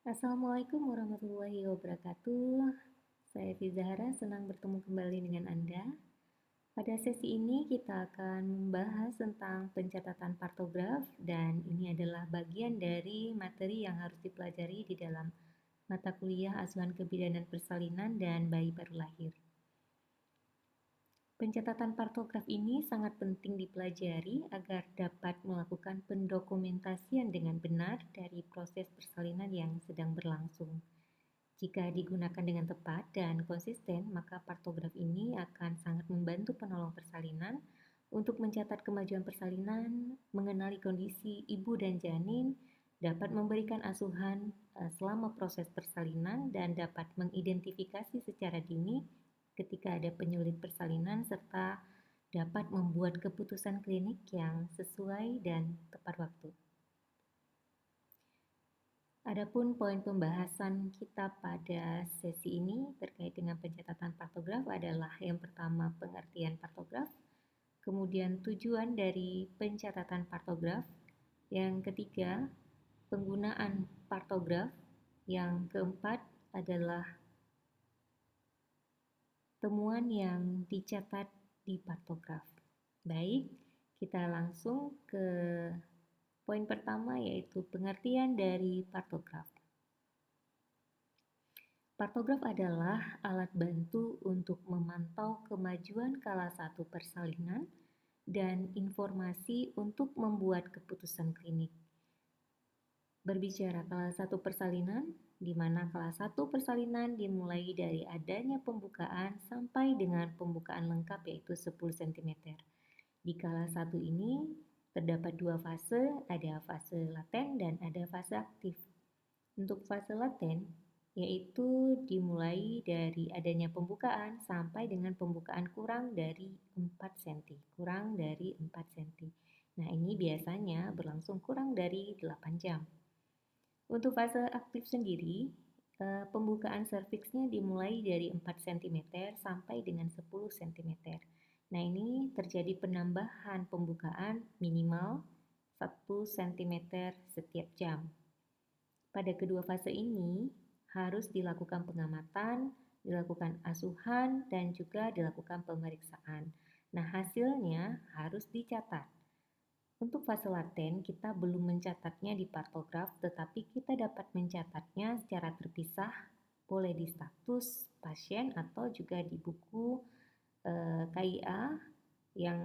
Assalamualaikum warahmatullahi wabarakatuh. Saya Fizahara, senang bertemu kembali dengan Anda. Pada sesi ini kita akan membahas tentang pencatatan partograf dan ini adalah bagian dari materi yang harus dipelajari di dalam mata kuliah Asuhan Kebidanan Persalinan dan Bayi Baru Lahir. Pencatatan partograf ini sangat penting dipelajari agar dapat melakukan pendokumentasian dengan benar dari proses persalinan yang sedang berlangsung. Jika digunakan dengan tepat dan konsisten, maka partograf ini akan sangat membantu penolong persalinan untuk mencatat kemajuan persalinan, mengenali kondisi ibu dan janin, dapat memberikan asuhan selama proses persalinan, dan dapat mengidentifikasi secara dini ketika ada penyulit persalinan, serta dapat membuat keputusan klinik yang sesuai dan tepat waktu. Adapun poin pembahasan kita pada sesi ini terkait dengan pencatatan partograf adalah yang pertama pengertian partograf, kemudian tujuan dari pencatatan partograf, yang ketiga penggunaan partograf, yang keempat adalah temuan yang dicatat di partograf. Baik, kita langsung ke poin pertama yaitu pengertian dari partograf. Partograf adalah alat bantu untuk memantau kemajuan kala satu persalinan dan informasi untuk membuat keputusan klinik. Berbicara kala satu persalinan, di mana kala satu persalinan dimulai dari adanya pembukaan sampai dengan pembukaan lengkap yaitu 10 cm. Di kala satu ini terdapat dua fase, ada fase laten dan ada fase aktif. Untuk fase laten yaitu dimulai dari adanya pembukaan sampai dengan pembukaan kurang dari 4 cm. Nah, ini biasanya berlangsung kurang dari 8 jam. Untuk fase aktif sendiri, pembukaan serviksnya dimulai dari 4 cm sampai dengan 10 cm. Nah, ini terjadi penambahan pembukaan minimal 1 cm setiap jam. Pada kedua fase ini harus dilakukan pengamatan, dilakukan asuhan, dan juga dilakukan pemeriksaan. Nah, hasilnya harus dicatat. Untuk fase laten, kita belum mencatatnya di partograf, tetapi kita dapat mencatatnya secara terpisah, boleh di status pasien atau juga di buku KIA, yang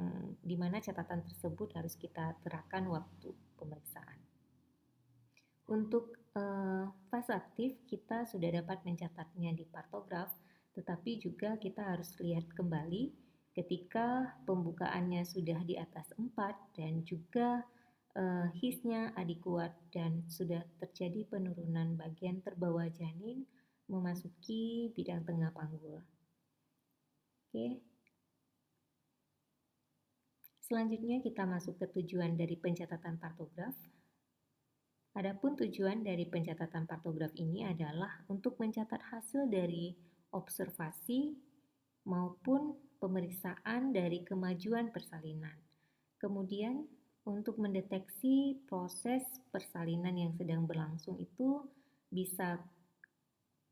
dimana catatan tersebut harus kita terapkan waktu pemeriksaan. Untuk fase aktif, kita sudah dapat mencatatnya di partograf, tetapi juga kita harus lihat kembali ketika pembukaannya sudah di atas 4 dan juga hisnya adekuat dan sudah terjadi penurunan bagian terbawah janin memasuki bidang tengah panggul. Oke. Selanjutnya kita masuk ke tujuan dari pencatatan partograf. Adapun tujuan dari pencatatan partograf ini adalah untuk mencatat hasil dari observasi maupun pemeriksaan dari kemajuan persalinan. Kemudian untuk mendeteksi proses persalinan yang sedang berlangsung itu bisa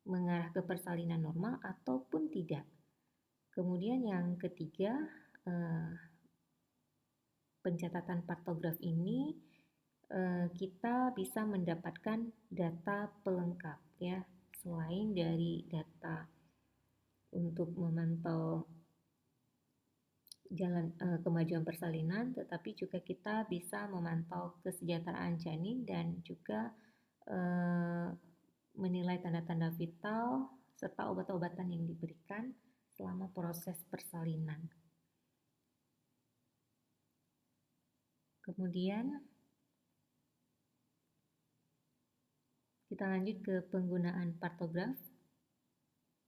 mengarah ke persalinan normal ataupun tidak. Kemudian yang ketiga, pencatatan partograf ini kita bisa mendapatkan data pelengkap ya, selain dari data untuk memantau kemajuan persalinan, tetapi juga kita bisa memantau kesejahteraan janin dan juga menilai tanda-tanda vital serta obat-obatan yang diberikan selama proses persalinan. Kemudian kita lanjut ke penggunaan partograf.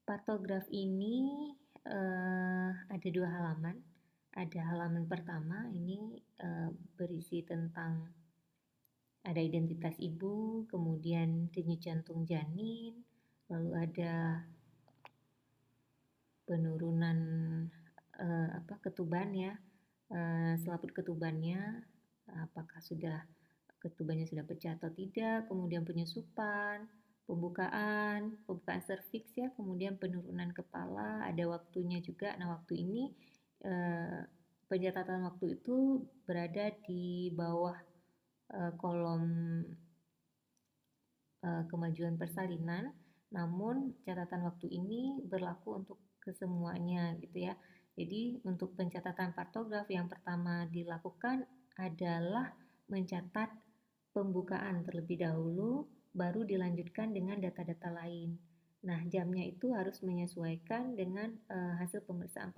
Partograf ini ada dua halaman. Ada halaman pertama, ini berisi tentang ada identitas ibu, kemudian denyut jantung janin, lalu ada penurunan ketuban ya, selaput ketubannya, apakah ketubannya sudah pecah atau tidak, kemudian penyusupan, pembukaan serviks ya, kemudian penurunan kepala, ada waktunya juga. Nah, waktu ini pencatatan waktu itu berada di bawah kolom kemajuan persalinan, namun catatan waktu ini berlaku untuk kesemuanya gitu ya. Jadi untuk pencatatan partograf yang pertama dilakukan adalah mencatat pembukaan terlebih dahulu, baru dilanjutkan dengan data-data lain. Nah, jamnya itu harus menyesuaikan dengan hasil pemeriksaan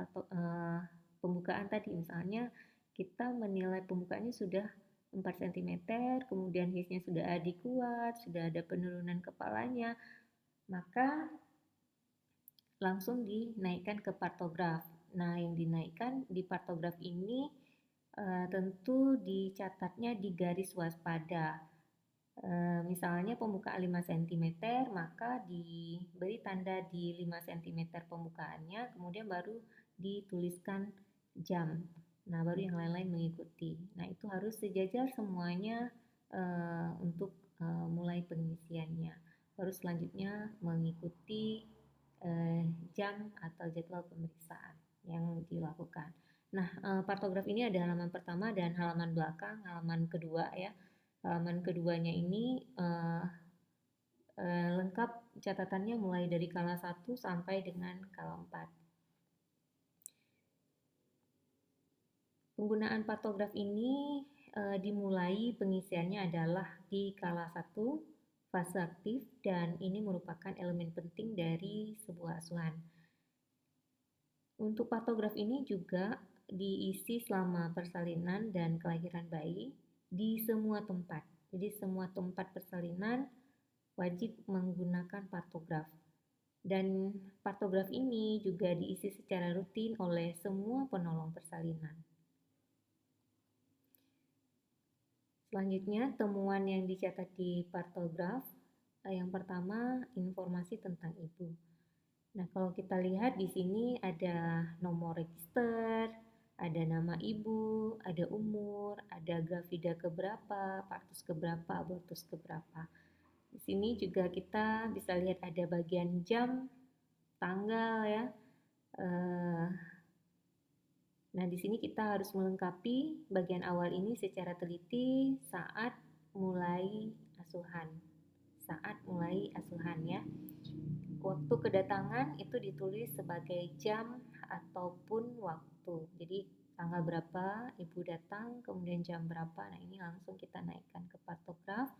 pembukaan tadi. Misalnya kita menilai pembukaannya sudah 4 cm, kemudian hissnya sudah kuat, sudah ada penurunan kepalanya, maka langsung dinaikkan ke partograf. Nah, yang dinaikkan di partograf ini tentu dicatatnya di garis waspada. Misalnya pembukaan 5 cm, maka diberi tanda di 5 cm pembukaannya, kemudian baru dituliskan jam. Nah, baru yang lain-lain mengikuti. Nah, itu harus sejajar semuanya untuk mulai pengisiannya. Baru selanjutnya mengikuti jam atau jadwal pemeriksaan yang dilakukan. Nah, partograf ini ada halaman pertama dan halaman belakang, halaman kedua ya. Halaman keduanya ini lengkap catatannya mulai dari kala 1 sampai dengan kala 4. Penggunaan partograf ini dimulai pengisiannya adalah di kala 1 fase aktif, dan ini merupakan elemen penting dari sebuah asuhan. Untuk partograf ini juga diisi selama persalinan dan kelahiran bayi di semua tempat. Jadi semua tempat persalinan wajib menggunakan partograf. Dan partograf ini juga diisi secara rutin oleh semua penolong persalinan. Selanjutnya, temuan yang dicatat di partograf, yang pertama informasi tentang ibu. Nah, kalau kita lihat di sini ada nomor register, ada nama ibu, ada umur, ada gravida keberapa, partus keberapa, abortus keberapa. Di sini juga kita bisa lihat ada bagian jam, tanggal ya. Nah, di sini kita harus melengkapi bagian awal ini secara teliti saat mulai asuhan. Saat mulai asuhan ya. Waktu kedatangan itu ditulis sebagai jam ataupun waktu. Jadi tanggal berapa ibu datang, kemudian jam berapa. Nah, ini langsung kita naikkan ke partograf.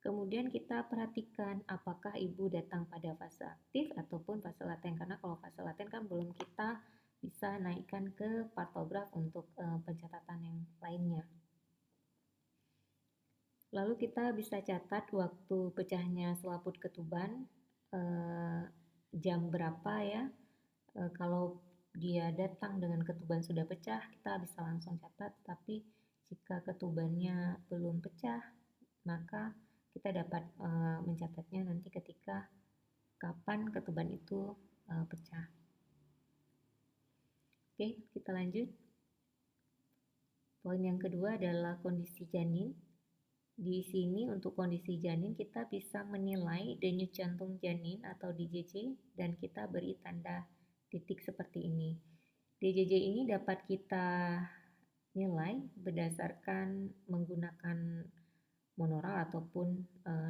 Kemudian kita perhatikan apakah ibu datang pada fase aktif ataupun fase laten. Karena kalau fase laten kan belum kita bisa naikkan ke partograf untuk pencatatan yang lainnya. Lalu kita bisa catat waktu pecahnya selaput ketuban, jam berapa ya. Kalau dia datang dengan ketuban sudah pecah, kita bisa langsung catat. Tapi jika ketubannya belum pecah, maka kita dapat mencatatnya nanti ketika kapan ketuban itu pecah. Oke, kita lanjut. Poin yang kedua adalah kondisi janin. Di sini untuk kondisi janin kita bisa menilai denyut jantung janin atau DJJ, dan kita beri tanda titik seperti ini. DJJ ini dapat kita nilai berdasarkan menggunakan monaural ataupun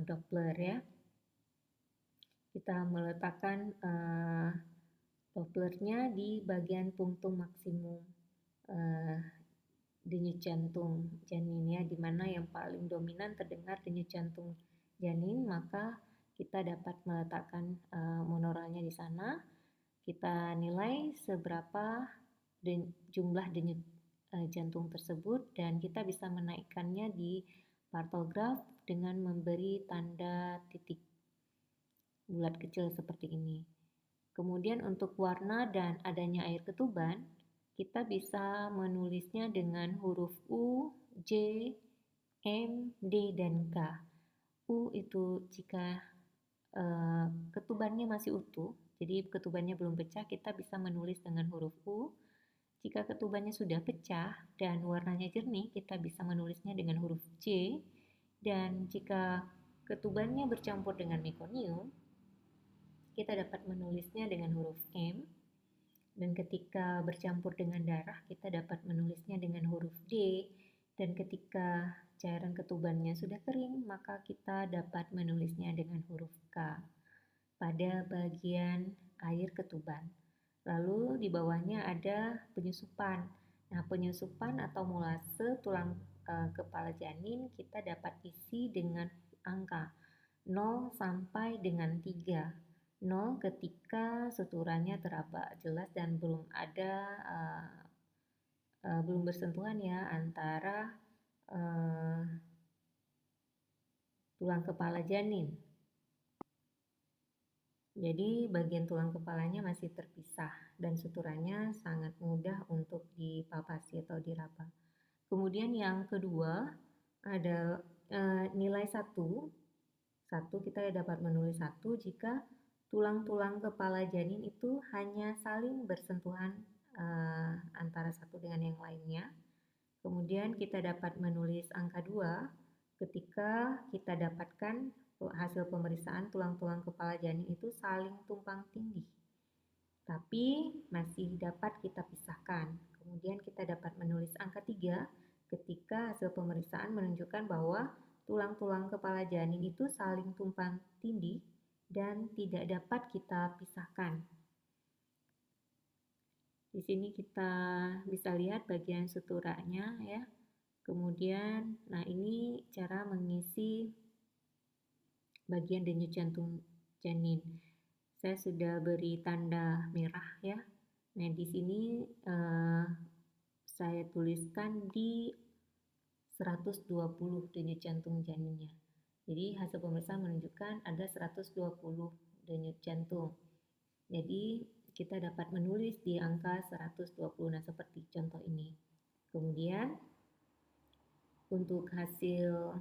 Doppler ya. Kita meletakkan Dopplernya di bagian punktum maksimum denyut jantung janin ya, di mana yang paling dominan terdengar denyut jantung janin, maka kita dapat meletakkan monoralnya di sana. Kita nilai seberapa jumlah denyut jantung tersebut, dan kita bisa menaikkannya di partograf dengan memberi tanda titik bulat kecil seperti ini. Kemudian untuk warna dan adanya air ketuban, kita bisa menulisnya dengan huruf U, J, M, D, dan K. U itu jika ketubannya masih utuh, jadi ketubannya belum pecah, kita bisa menulis dengan huruf U. Jika ketubannya sudah pecah dan warnanya jernih, kita bisa menulisnya dengan huruf J. Dan jika ketubannya bercampur dengan mekonium, kita dapat menulisnya dengan huruf M, dan ketika bercampur dengan darah kita dapat menulisnya dengan huruf D, dan ketika cairan ketubannya sudah kering maka kita dapat menulisnya dengan huruf K pada bagian air ketuban. Lalu di bawahnya ada penyusupan. Nah, penyusupan atau molase tulang kepala janin kita dapat isi dengan angka 0 sampai dengan 3. 0 ketika suturannya teraba jelas dan belum bersentuhan ya antara tulang kepala janin. Jadi bagian tulang kepalanya masih terpisah dan suturannya sangat mudah untuk dipalpasi atau diraba. Kemudian yang kedua ada nilai 1. Kita dapat menulis 1 jika tulang-tulang kepala janin itu hanya saling bersentuhan antara satu dengan yang lainnya. Kemudian kita dapat menulis angka 2 ketika kita dapatkan hasil pemeriksaan tulang-tulang kepala janin itu saling tumpang tindih, tapi masih dapat kita pisahkan. Kemudian kita dapat menulis angka 3 ketika hasil pemeriksaan menunjukkan bahwa tulang-tulang kepala janin itu saling tumpang tindih dan tidak dapat kita pisahkan. Di sini kita bisa lihat bagian suturanya ya. Kemudian, nah ini cara mengisi bagian denyut jantung janin. Saya sudah beri tanda merah ya. Nah di sini saya tuliskan di 120 denyut jantung janinnya. Jadi hasil pemeriksaan menunjukkan ada 120 denyut jantung. Jadi kita dapat menulis di angka 120, nah seperti contoh ini. Kemudian untuk hasil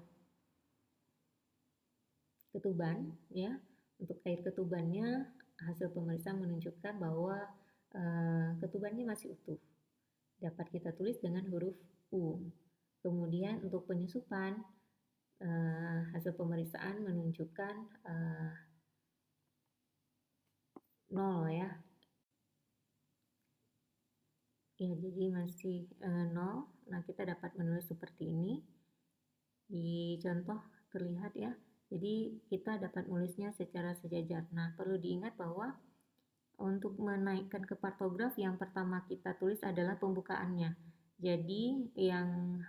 ketuban ya, untuk air ketubannya hasil pemeriksaan menunjukkan bahwa ketubannya masih utuh. Dapat kita tulis dengan huruf U. Kemudian untuk penyusupan hasil pemeriksaan menunjukkan 0 ya. Ya, jadi masih 0. Nah, kita dapat menulis seperti ini. Di contoh terlihat ya. Jadi kita dapat menulisnya secara sejajar. Nah, perlu diingat bahwa untuk menaikkan ke partograf yang pertama kita tulis adalah pembukaannya. Jadi yang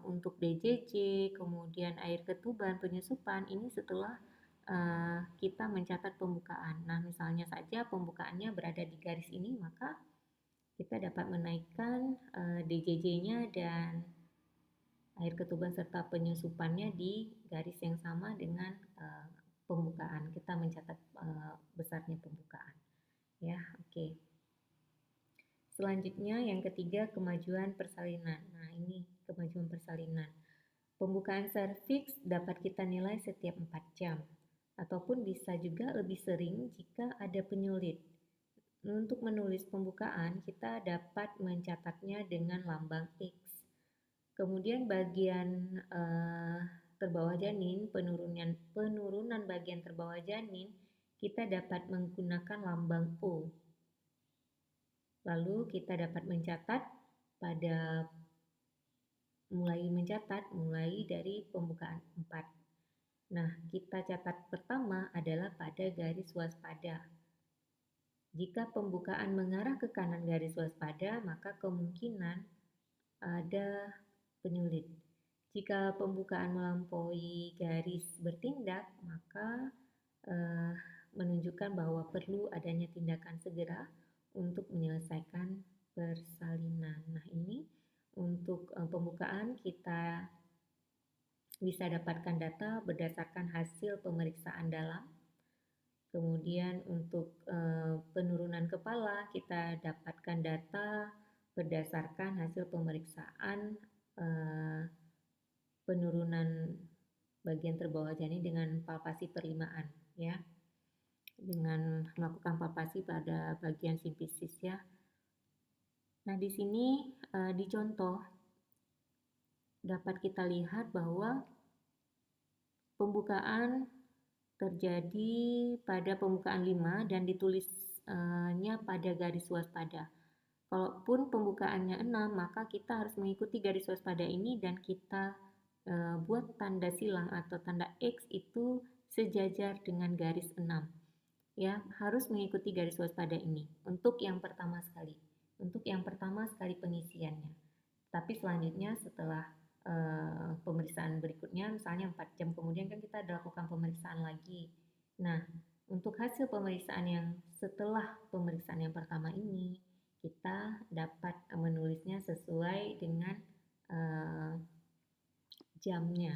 untuk DJJ, kemudian air ketuban, penyusupan ini setelah kita mencatat pembukaan. Nah, misalnya saja pembukaannya berada di garis ini, maka kita dapat menaikkan DJJ-nya dan air ketuban serta penyusupannya di garis yang sama dengan pembukaan. Kita mencatat besarnya pembukaan. Ya, oke. Selanjutnya yang ketiga, kemajuan persalinan. Nah, ini kemajuan persalinan. Pembukaan serviks dapat kita nilai setiap 4 jam ataupun bisa juga lebih sering jika ada penyulit. Untuk menulis pembukaan, kita dapat mencatatnya dengan lambang X. Kemudian bagian terbawah janin, penurunan bagian terbawah janin, kita dapat menggunakan lambang O. Lalu kita dapat mencatat mulai dari pembukaan 4. Nah, kita catat pertama adalah pada garis waspada. Jika pembukaan mengarah ke kanan garis waspada, maka kemungkinan ada penyulit. Jika pembukaan melampaui garis bertindak, maka menunjukkan bahwa perlu adanya tindakan segera untuk menyelesaikan persalinan. Nah, ini untuk pembukaan kita bisa dapatkan data berdasarkan hasil pemeriksaan dalam. Kemudian untuk penurunan kepala kita dapatkan data berdasarkan hasil pemeriksaan penurunan bagian terbawah janin dengan palpasi perlimaan ya. Dengan melakukan palpasi pada bagian simfisis ya. Nah, di sini di contoh dapat kita lihat bahwa pembukaan terjadi pada pembukaan 5 dan ditulisnya pada garis waspada. Kalaupun pembukaannya 6, maka kita harus mengikuti garis waspada ini dan kita buat tanda silang atau tanda X itu sejajar dengan garis 6. Ya, harus mengikuti garis waspada ini untuk yang pertama sekali. Untuk yang pertama sekali pengisiannya. Tapi selanjutnya setelah pemeriksaan berikutnya, misalnya 4 jam kemudian kan kita lakukan pemeriksaan lagi. Nah, untuk hasil pemeriksaan yang setelah pemeriksaan yang pertama ini, kita dapat menulisnya sesuai dengan jamnya.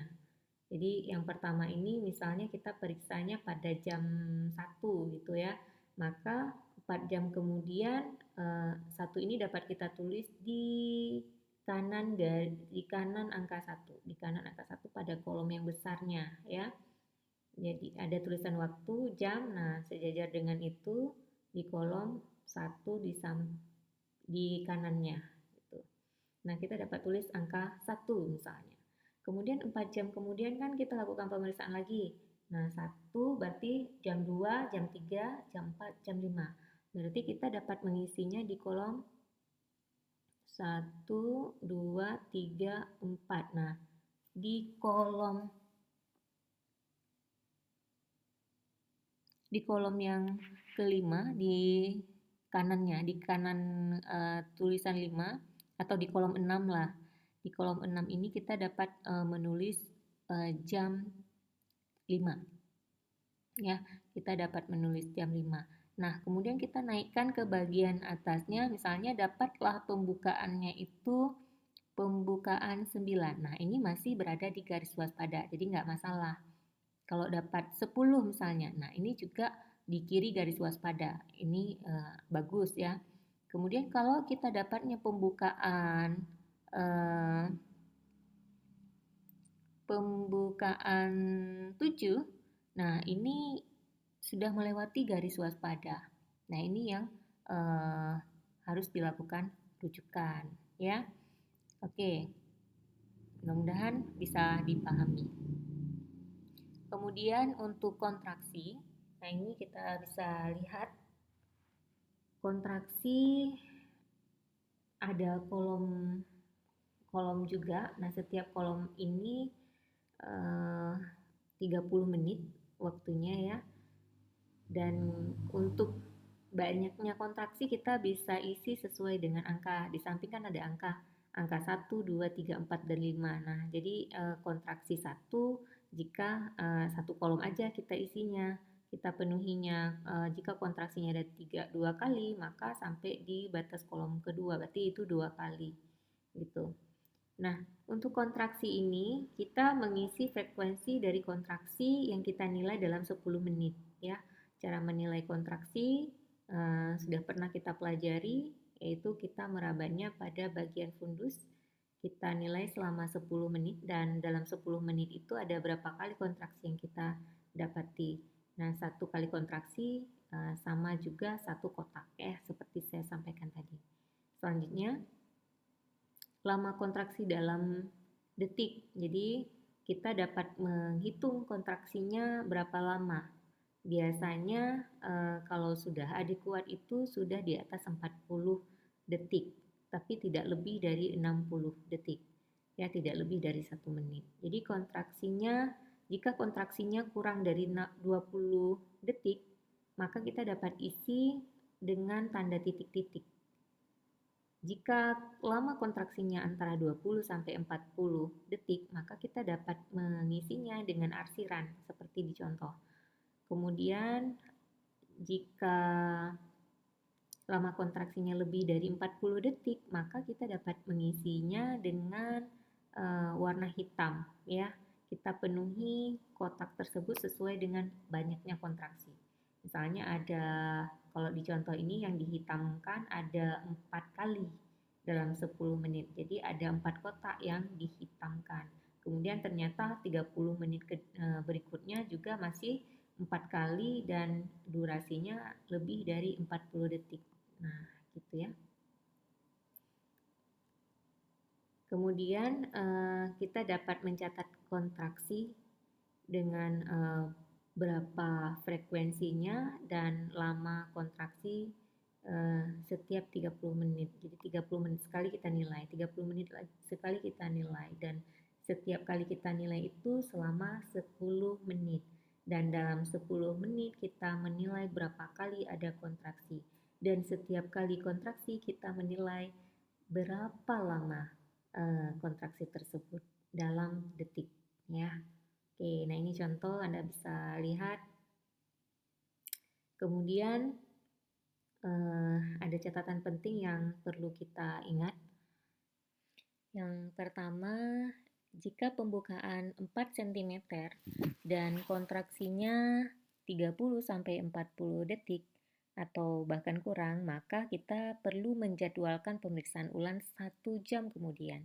Jadi yang pertama ini misalnya kita periksanya pada jam 1 gitu ya. Maka 4 jam kemudian 1 ini dapat kita tulis di kanan angka 1, di kanan angka 1 pada kolom yang besarnya ya. Jadi ada tulisan waktu, jam, nah sejajar dengan itu di kolom 1 di kanannya gitu. Nah, kita dapat tulis angka 1 misalnya. Kemudian 4 jam kemudian kan kita lakukan pemeriksaan lagi. Nah, 1 berarti jam 2, jam 3, jam 4, jam 5. Berarti kita dapat mengisinya di kolom 1, 2, 3, 4. Nah, di kolom yang kelima di kanannya, di kanan tulisan 5 atau di kolom 6 lah. Di kolom 6 ini kita dapat menulis jam 5. Ya, kita dapat menulis jam 5. Nah, kemudian kita naikkan ke bagian atasnya, misalnya dapatlah pembukaannya itu pembukaan 9. Nah, ini masih berada di garis waspada, jadi nggak masalah. Kalau dapat 10 misalnya, nah ini juga di kiri garis waspada, ini bagus ya. Kemudian kalau kita dapatnya pembukaan 7, nah ini sudah melewati garis waspada. Nah ini yang harus dilakukan rujukan ya. Oke, mudah-mudahan bisa dipahami. Kemudian untuk kontraksi, nah ini kita bisa lihat kontraksi ada kolom juga. Nah setiap kolom ini 30 menit waktunya ya. Dan untuk banyaknya kontraksi kita bisa isi sesuai dengan angka. Di samping kan ada angka 1, 2, 3, 4, dan 5. Nah, jadi kontraksi 1 jika satu kolom aja kita isinya, kita penuhinya. Jika kontraksinya ada 2 kali, maka sampai di batas kolom kedua, berarti itu 2 kali gitu. Nah, untuk kontraksi ini kita mengisi frekuensi dari kontraksi yang kita nilai dalam 10 menit ya. Cara menilai kontraksi sudah pernah kita pelajari, yaitu kita merabanya pada bagian fundus. Kita nilai selama 10 menit dan dalam 10 menit itu ada berapa kali kontraksi yang kita dapati. Nah, 1 kali kontraksi sama juga 1 kotak seperti saya sampaikan tadi. Selanjutnya lama kontraksi dalam detik. Jadi kita dapat menghitung kontraksinya berapa lama. Biasanya kalau sudah adekuat itu sudah di atas 40 detik, tapi tidak lebih dari 60 detik. Ya, tidak lebih dari 1 menit. Jadi jika kontraksinya kurang dari 20 detik, maka kita dapat isi dengan tanda titik-titik. Jika lama kontraksinya antara 20 sampai 40 detik, maka kita dapat mengisinya dengan arsiran seperti di contoh. Kemudian jika lama kontraksinya lebih dari 40 detik, maka kita dapat mengisinya dengan warna hitam ya. Kita penuhi kotak tersebut sesuai dengan banyaknya kontraksi. Misalnya kalau di contoh ini yang dihitamkan ada 4 kali dalam 10 menit. Jadi ada 4 kotak yang dihitamkan. Kemudian ternyata 30 menit berikutnya juga masih 4 kali dan durasinya lebih dari 40 detik. Nah, gitu ya. Kemudian kita dapat mencatat kontraksi dengan berapa frekuensinya dan lama kontraksi setiap 30 menit. Jadi 30 menit sekali kita nilai, 30 menit sekali kita nilai, dan setiap kali kita nilai itu selama 10 menit. Dan dalam 10 menit kita menilai berapa kali ada kontraksi. Dan setiap kali kontraksi kita menilai berapa lama kontraksi tersebut dalam detik, ya. Oke, nah ini contoh Anda bisa lihat. Kemudian ada catatan penting yang perlu kita ingat. Yang pertama, jika pembukaan 4 cm dan kontraksinya 30-40 detik atau bahkan kurang, maka kita perlu menjadwalkan pemeriksaan ulang 1 jam kemudian.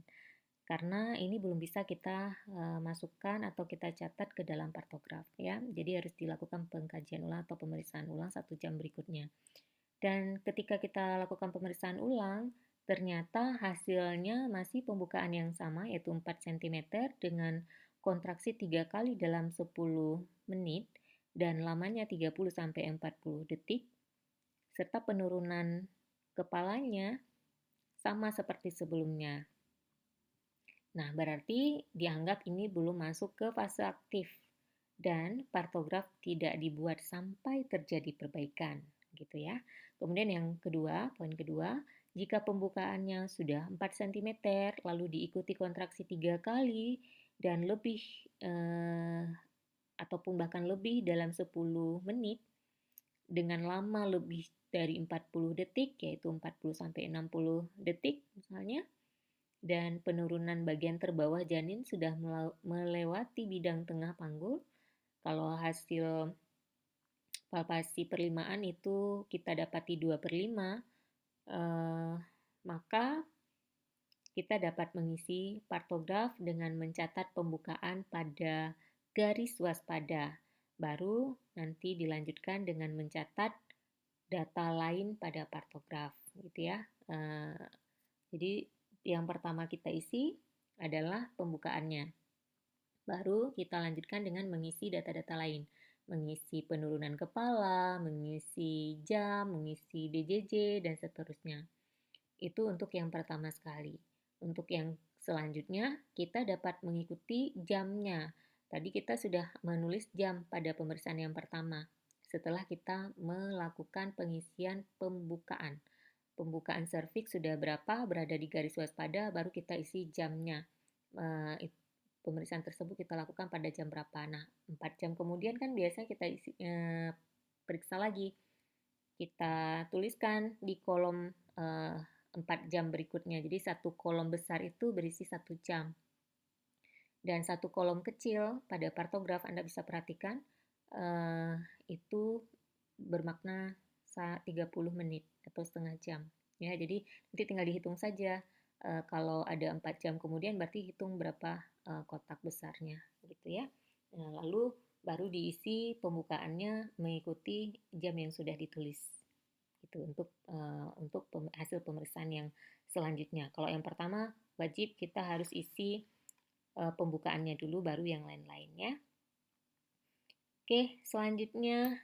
Karena ini belum bisa kita masukkan atau kita catat ke dalam partograf, ya. Jadi harus dilakukan pengkajian ulang atau pemeriksaan ulang 1 jam berikutnya. Dan ketika kita lakukan pemeriksaan ulang, ternyata hasilnya masih pembukaan yang sama, yaitu 4 cm dengan kontraksi 3 kali dalam 10 menit dan lamanya 30-40 detik, serta penurunan kepalanya sama seperti sebelumnya. Nah, berarti dianggap ini belum masuk ke fase aktif dan partograf tidak dibuat sampai terjadi perbaikan, gitu ya. Kemudian yang kedua, poin kedua, jika pembukaannya sudah 4 cm lalu diikuti kontraksi 3 kali dan lebih ataupun bahkan lebih dalam 10 menit dengan lama lebih dari 40 detik, yaitu 40-60 detik misalnya, dan penurunan bagian terbawah janin sudah melewati bidang tengah panggul. Kalau hasil palpasi perlimaan itu kita dapati 2/5, maka kita dapat mengisi partograf dengan mencatat pembukaan pada garis waspada. Baru nanti dilanjutkan dengan mencatat data lain pada partograf, gitu ya. Jadi yang pertama kita isi adalah pembukaannya. Baru kita lanjutkan dengan mengisi data-data lain. Mengisi penurunan kepala, mengisi jam, mengisi DJJ, dan seterusnya. Itu untuk yang pertama sekali. Untuk yang selanjutnya, kita dapat mengikuti jamnya. Tadi kita sudah menulis jam pada pemeriksaan yang pertama. Setelah kita melakukan pengisian pembukaan. Pembukaan serviks sudah berapa, berada di garis waspada, baru kita isi jamnya. Pemeriksaan tersebut kita lakukan pada jam berapa. Nah, 4 jam kemudian kan biasanya kita periksa lagi. Kita tuliskan di kolom 4 jam berikutnya. Jadi satu kolom besar itu berisi 1 jam. Dan satu kolom kecil pada partograf Anda bisa perhatikan itu bermakna 30 menit atau setengah jam. Ya, jadi nanti tinggal dihitung saja. Kalau ada 4 jam kemudian berarti hitung berapa kotak besarnya, gitu ya. Nah, lalu baru diisi pembukaannya mengikuti jam yang sudah ditulis. Itu untuk hasil pemeriksaan yang selanjutnya. Kalau yang pertama wajib kita harus isi pembukaannya dulu, baru yang lain-lainnya. Oke, selanjutnya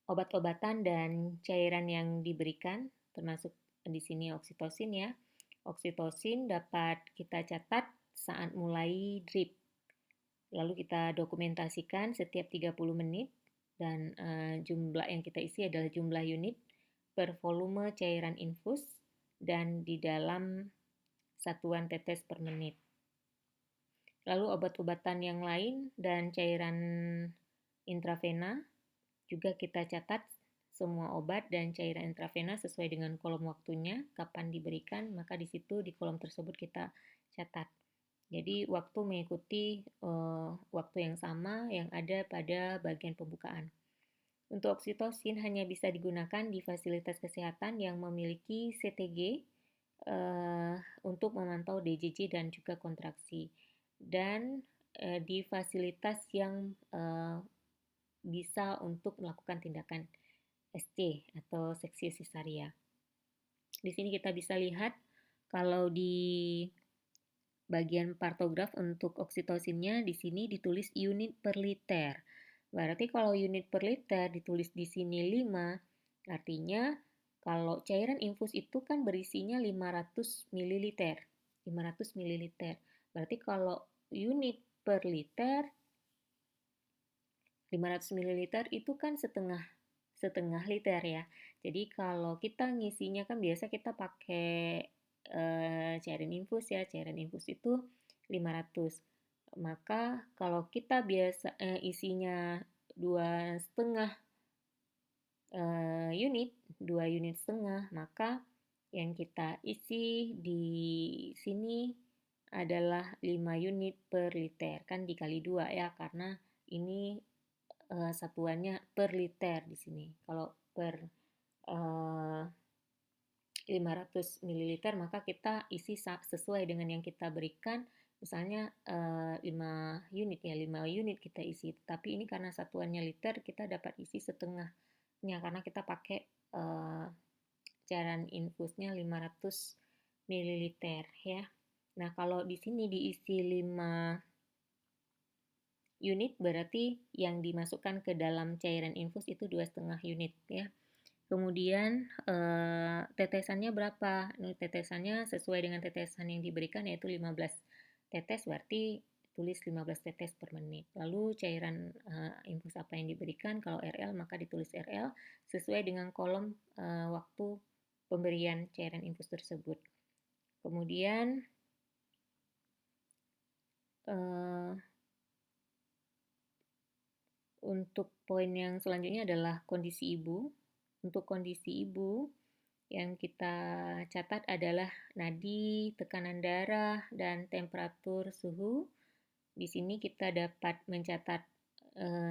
obat-obatan dan cairan yang diberikan, termasuk di sini oksitosin ya. Oksitosin dapat kita catat saat mulai drip. Lalu kita dokumentasikan setiap 30 menit dan jumlah yang kita isi adalah jumlah unit per volume cairan infus dan di dalam satuan tetes per menit. Lalu obat-obatan yang lain dan cairan intravena juga kita catat semua obat dan cairan intravena sesuai dengan kolom waktunya, kapan diberikan, maka di situ di kolom tersebut kita catat. Jadi waktu mengikuti waktu yang sama yang ada pada bagian pembukaan. Untuk oksitosin hanya bisa digunakan di fasilitas kesehatan yang memiliki CTG untuk memantau DJJ dan juga kontraksi. Dan di fasilitas yang bisa untuk melakukan tindakan SC atau seksi cesaria. Di sini kita bisa lihat kalau di bagian partograf untuk oksitosinnya di sini ditulis unit per liter. Berarti kalau unit per liter ditulis di sini 5, artinya kalau cairan infus itu kan berisinya 500 ml. 500 ml. Berarti kalau unit per liter 500 ml itu kan setengah setengah liter ya. Jadi kalau kita ngisinya kan biasa kita pakai cairan infus ya. Cairan infus itu 500. Maka kalau kita biasa isinya 2,5 unit, 2 unit setengah, maka yang kita isi di sini adalah 5 unit per liter. Kan dikali 2 ya, karena ini satuannya per liter di sini. Kalau per 500 ml maka kita isi sesuai dengan yang kita berikan. Misalnya 5 unit ya, 5 unit kita isi. Tapi ini karena satuannya liter, kita dapat isi setengahnya karena kita pakai cairan infusnya 500 ml ya. Nah, kalau di sini diisi 5 unit berarti yang dimasukkan ke dalam cairan infus itu 2,5 unit ya. Kemudian tetesannya berapa? Tetesannya sesuai dengan tetesan yang diberikan yaitu 15 tetes, berarti tulis 15 tetes per menit. Lalu cairan infus apa yang diberikan? Kalau RL maka ditulis RL sesuai dengan kolom waktu pemberian cairan infus tersebut. Kemudian untuk poin yang selanjutnya adalah kondisi ibu. Untuk kondisi ibu yang kita catat adalah nadi, tekanan darah, dan temperatur suhu. Di sini kita dapat mencatat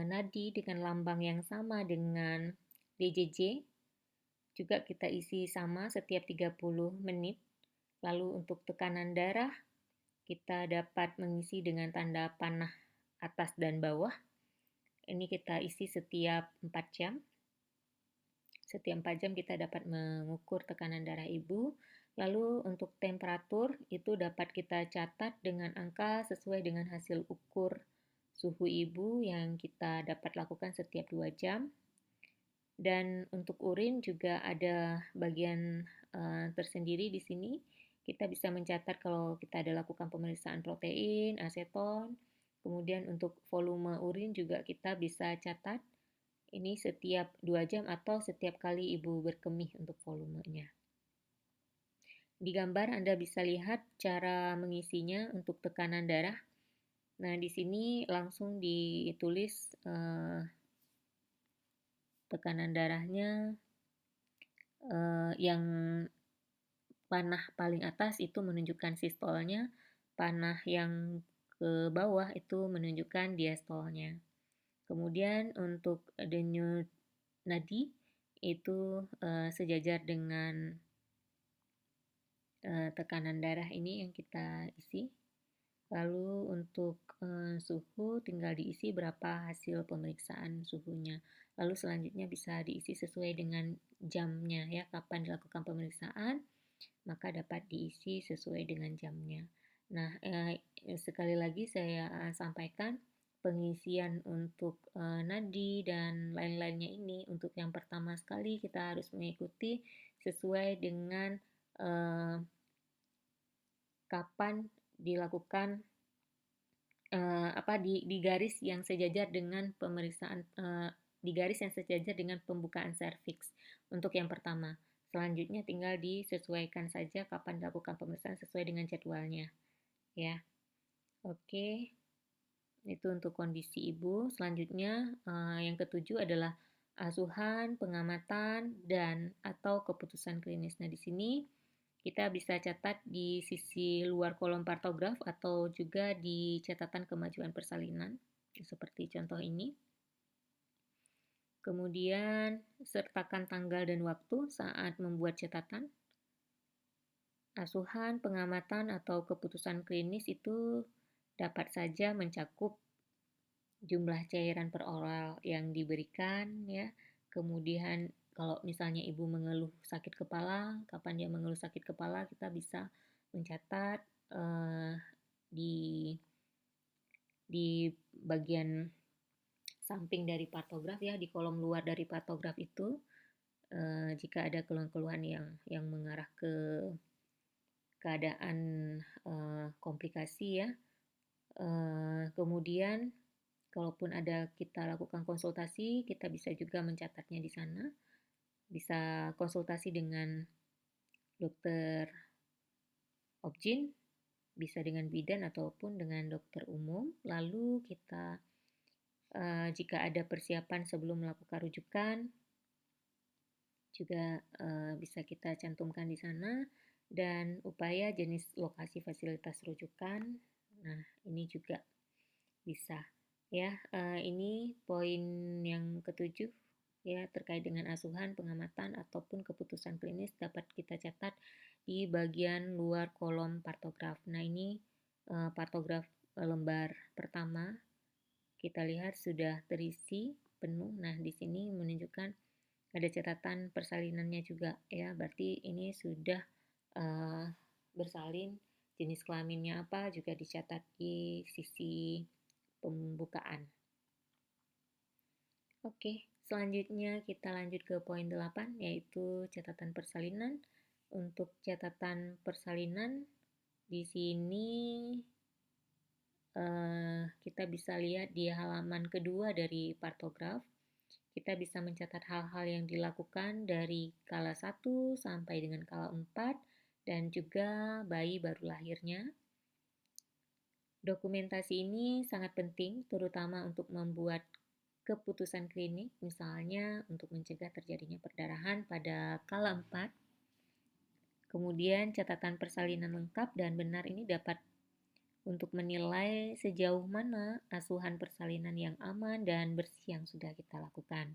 nadi dengan lambang yang sama dengan DJJ. Juga kita isi sama setiap 30 menit. Lalu untuk tekanan darah, kita dapat mengisi dengan tanda panah atas dan bawah. Ini kita isi setiap 4 jam. Setiap 4 jam kita dapat mengukur tekanan darah ibu. Lalu untuk temperatur itu dapat kita catat dengan angka sesuai dengan hasil ukur suhu ibu yang kita dapat lakukan setiap 2 jam. Dan untuk urin juga ada bagian tersendiri di sini. Kita bisa mencatat kalau kita ada lakukan pemeriksaan protein, aseton. Kemudian untuk volume urin juga kita bisa catat. Ini setiap 2 jam atau setiap kali ibu berkemih untuk volumenya. Di gambar Anda bisa lihat cara mengisinya untuk tekanan darah. Nah, di sini langsung ditulis tekanan darahnya yang panah paling atas itu menunjukkan sistolnya, panah yang ke bawah itu menunjukkan diastolnya. Kemudian untuk denyut nadi itu sejajar dengan tekanan darah ini yang kita isi. Lalu untuk suhu tinggal diisi berapa hasil pemeriksaan suhunya. Lalu selanjutnya bisa diisi sesuai dengan jamnya ya, kapan dilakukan pemeriksaan, maka dapat diisi sesuai dengan jamnya. Nah, sekali lagi saya sampaikan pengisian untuk nadi dan lain-lainnya ini. Untuk yang pertama sekali kita harus mengikuti sesuai dengan kapan dilakukan di garis yang sejajar dengan pemeriksaan di garis yang sejajar dengan pembukaan serviks untuk yang pertama. Selanjutnya tinggal disesuaikan saja kapan dilakukan pemeriksaan sesuai dengan jadwalnya. Ya. Oke. Itu untuk kondisi ibu. Selanjutnya yang ketujuh adalah asuhan, pengamatan, dan atau keputusan klinis. Nah, di sini kita bisa catat di sisi luar kolom partograf atau juga di catatan kemajuan persalinan, seperti contoh ini. Kemudian, sertakan tanggal dan waktu saat membuat catatan. Asuhan, pengamatan, atau keputusan klinis itu dapat saja mencakup jumlah cairan per oral yang diberikan, ya. Kemudian kalau misalnya ibu mengeluh sakit kepala, kapan dia mengeluh sakit kepala, kita bisa mencatat di bagian samping dari partograf ya, di kolom luar dari partograf itu, jika ada keluhan-keluhan yang mengarah ke keadaan komplikasi ya. Kemudian kalaupun ada kita lakukan konsultasi, kita bisa juga mencatatnya di sana. Bisa konsultasi dengan dokter objin, bisa dengan bidan ataupun dengan dokter umum. Lalu kita jika ada persiapan sebelum melakukan rujukan juga bisa kita cantumkan di sana, dan upaya jenis lokasi fasilitas rujukan. Nah, ini juga bisa ya. Ini poin yang ketujuh ya, terkait dengan asuhan, pengamatan ataupun keputusan klinis dapat kita catat di bagian luar kolom partograf. Nah, ini partograf lembar pertama kita lihat sudah terisi penuh. Nah, di sini menunjukkan ada catatan persalinannya juga ya, berarti ini sudah bersalin, jenis kelaminnya apa juga dicatat di sisi pembukaan. Oke, selanjutnya kita lanjut ke poin 8, yaitu catatan persalinan. Untuk catatan persalinan di sini kita bisa lihat di halaman kedua dari partograf. Kita bisa mencatat hal-hal yang dilakukan dari kala 1 sampai dengan kala 4 dan juga bayi baru lahirnya. Dokumentasi ini sangat penting terutama untuk membuat keputusan klinik, misalnya untuk mencegah terjadinya perdarahan pada kala 4. Kemudian catatan persalinan lengkap dan benar ini dapat untuk menilai sejauh mana asuhan persalinan yang aman dan bersih yang sudah kita lakukan.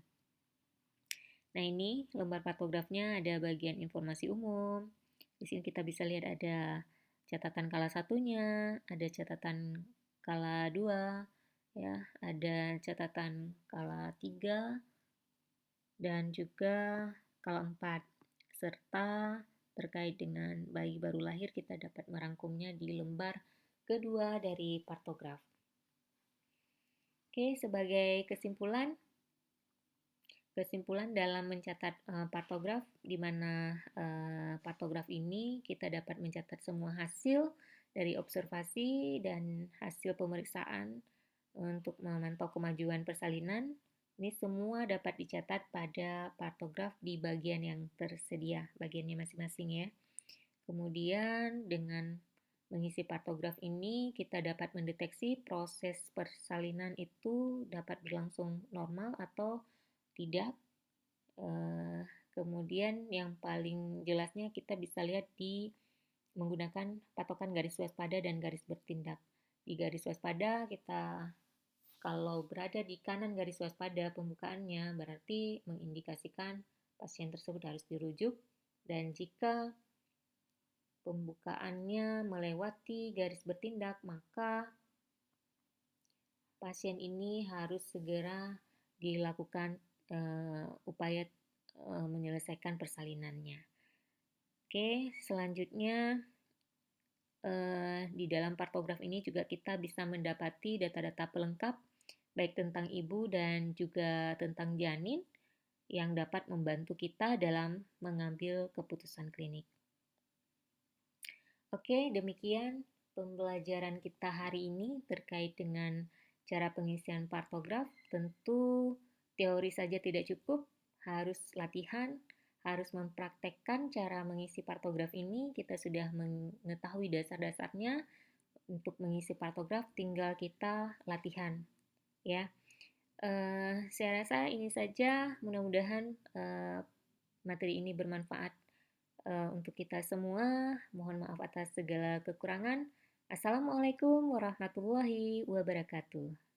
Nah, ini lembar partografnya ada bagian informasi umum. Di sini kita bisa lihat ada catatan kala satunya, ada catatan kala 2, ya, ada catatan kala 3 dan juga kala 4. Serta terkait dengan bayi baru lahir kita dapat merangkumnya di lembar kedua dari partograf. Oke, sebagai kesimpulan dalam mencatat partograf, di mana partograf ini kita dapat mencatat semua hasil dari observasi dan hasil pemeriksaan untuk memantau kemajuan persalinan. Ini semua dapat dicatat pada partograf di bagian yang tersedia, bagiannya masing-masing ya. Kemudian dengan mengisi partograf ini kita dapat mendeteksi proses persalinan itu dapat berlangsung normal atau tidak. Kemudian yang paling jelasnya kita bisa lihat di menggunakan patokan garis waspada dan garis bertindak. Di garis waspada kita kalau berada di kanan garis waspada pembukaannya berarti mengindikasikan pasien tersebut harus dirujuk, dan jika pembukaannya melewati garis bertindak, maka pasien ini harus segera dilakukan upaya menyelesaikan persalinannya. Oke, selanjutnya di dalam partograf ini juga kita bisa mendapati data-data pelengkap baik tentang ibu dan juga tentang janin yang dapat membantu kita dalam mengambil keputusan klinik. Oke, demikian pembelajaran kita hari ini terkait dengan cara pengisian partograf. Tentu teori saja tidak cukup, harus latihan, harus mempraktekkan cara mengisi partograf ini. Kita sudah mengetahui dasar-dasarnya untuk mengisi partograf, tinggal kita latihan ya. Saya rasa ini saja, mudah-mudahan materi ini bermanfaat untuk kita semua. Mohon maaf atas segala kekurangan. Assalamualaikum warahmatullahi wabarakatuh.